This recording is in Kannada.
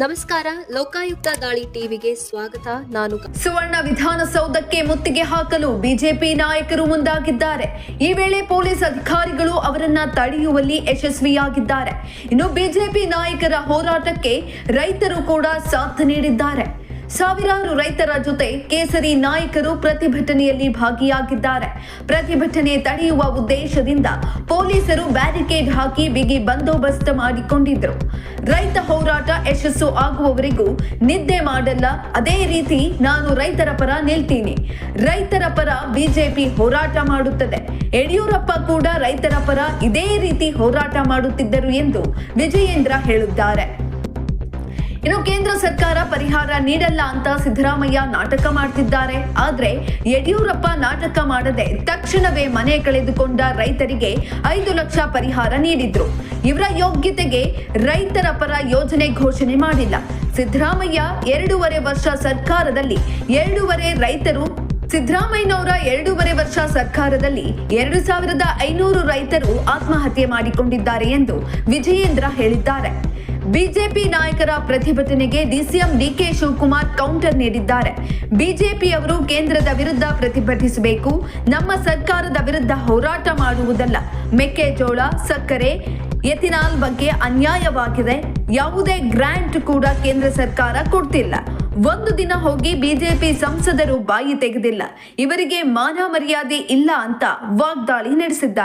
ನಮಸ್ಕಾರ. ಲೋಕಾಯುಕ್ತ ದಾಳಿ ಟಿವಿಗೆ ಸ್ವಾಗತ. ನಾನು ಸುವರ್ಣ ವಿಧಾನಸೌಧಕ್ಕೆ ಮುತ್ತಿಗೆ ಹಾಕಲು ಬಿಜೆಪಿ ನಾಯಕರು ಮುಂದಾಗಿದ್ದಾರೆ. ಈ ವೇಳೆ ಪೊಲೀಸ್ ಅಧಿಕಾರಿಗಳು ಅವರನ್ನ ತಡೆಯುವಲ್ಲಿ ಯಶಸ್ವಿಯಾಗಿದ್ದಾರೆ. ಇನ್ನು ಬಿಜೆಪಿ ನಾಯಕರ ಹೋರಾಟಕ್ಕೆ ರೈತರು ಕೂಡ ಸಾಥ್ ನೀಡಿದ್ದಾರೆ. ಸಾವಿರಾರು ರೈತರ ಜೊತೆ ಕೇಸರಿ ನಾಯಕರು ಪ್ರತಿಭಟನೆಯಲ್ಲಿ ಭಾಗಿಯಾಗಿದ್ದಾರೆ. ಪ್ರತಿಭಟನೆ ತಡೆಯುವ ಉದ್ದೇಶದಿಂದ ಪೊಲೀಸರು ಬ್ಯಾರಿಕೇಡ್ ಹಾಕಿ ಬಿಗಿ ಬಂದೋಬಸ್ತ್ ಮಾಡಿಕೊಂಡಿದ್ದರು. ರೈತ ಹೋರಾಟ ಯಶಸ್ಸು ಆಗುವವರೆಗೂ ನಿದ್ದೆ ಮಾಡಲ್ಲ. ಅದೇ ರೀತಿ ನಾನು ರೈತರ ಪರ ನಿಲ್ತೀನಿ. ರೈತರ ಪರ ಬಿಜೆಪಿ ಹೋರಾಟ ಮಾಡುತ್ತದೆ. ಯಡಿಯೂರಪ್ಪ ಕೂಡ ರೈತರ ಪರ ಇದೇ ರೀತಿ ಹೋರಾಟ ಮಾಡುತ್ತಿದ್ದರು ಎಂದು ವಿಜಯೇಂದ್ರ ಹೇಳಿದ್ದಾರೆ. ಇನ್ನು ಕೇಂದ್ರ ಸರ್ಕಾರ ಪರಿಹಾರ ನೀಡಲ್ಲ ಅಂತ ಸಿದ್ದರಾಮಯ್ಯ ನಾಟಕ ಮಾಡ್ತಿದ್ದಾರೆ. ಆದ್ರೆ ಯಡಿಯೂರಪ್ಪ ನಾಟಕ ಮಾಡದೆ ತಕ್ಷಣವೇ ಮನೆ ಕಳೆದುಕೊಂಡ ರೈತರಿಗೆ 5 ಲಕ್ಷ ಪರಿಹಾರ ನೀಡಿದ್ರು. ಇವರ ಯೋಗ್ಯತೆಗೆ ರೈತರ ಪರ ಯೋಜನೆ ಘೋಷಣೆ ಮಾಡಿಲ್ಲ. ಸಿದ್ದರಾಮಯ್ಯ 2.5 ವರ್ಷ ಸರ್ಕಾರದಲ್ಲಿ 2.5 ವರ್ಷ ಸರ್ಕಾರದಲ್ಲಿ 2,500 ರೈತರು ಆತ್ಮಹತ್ಯೆ ಮಾಡಿಕೊಂಡಿದ್ದಾರೆ ಎಂದು ವಿಜಯೇಂದ್ರ ಹೇಳಿದ್ದಾರೆ. ಬಿಜೆಪಿ ನಾಯಕರ ಪ್ರತಿಭಟನೆಗೆ ಡಿಸಿಎಂ ಡಿಕೆ ಶಿವಕುಮಾರ್ ಕೌಂಟರ್ ನೀಡಿದ್ದಾರೆ. ಬಿಜೆಪಿಯವರು ಕೇಂದ್ರದ ವಿರುದ್ಧ ಪ್ರತಿಭಟಿಸಬೇಕು. ನಮ್ಮ ಸರ್ಕಾರದ ವಿರುದ್ಧ ಹೋರಾಟ ಮಾಡುವುದಲ್ಲ. ಮೆಕ್ಕೆಜೋಳ, ಸಕ್ಕರೆ, ಎಥಿನಾಲ್ ಬಗ್ಗೆ ಅನ್ಯಾಯವಾಗಿದೆ. ಯಾವುದೇ ಗ್ರಾಂಟ್ ಕೂಡ ಕೇಂದ್ರ ಸರ್ಕಾರ ಕೊಡ್ತಿಲ್ಲ. ಒಂದು ದಿನ ಹೋಗಿ ಬಿಜೆಪಿ ಸಂಸದರು ಬಾಯಿ ತೆಗೆದಿಲ್ಲ. ಇವರಿಗೆ ಮಾನ ಮರ್ಯಾದೆ ಇಲ್ಲ ಅಂತ ವಾಗ್ದಾಳಿ ನಡೆಸಿದ್ದಾರೆ.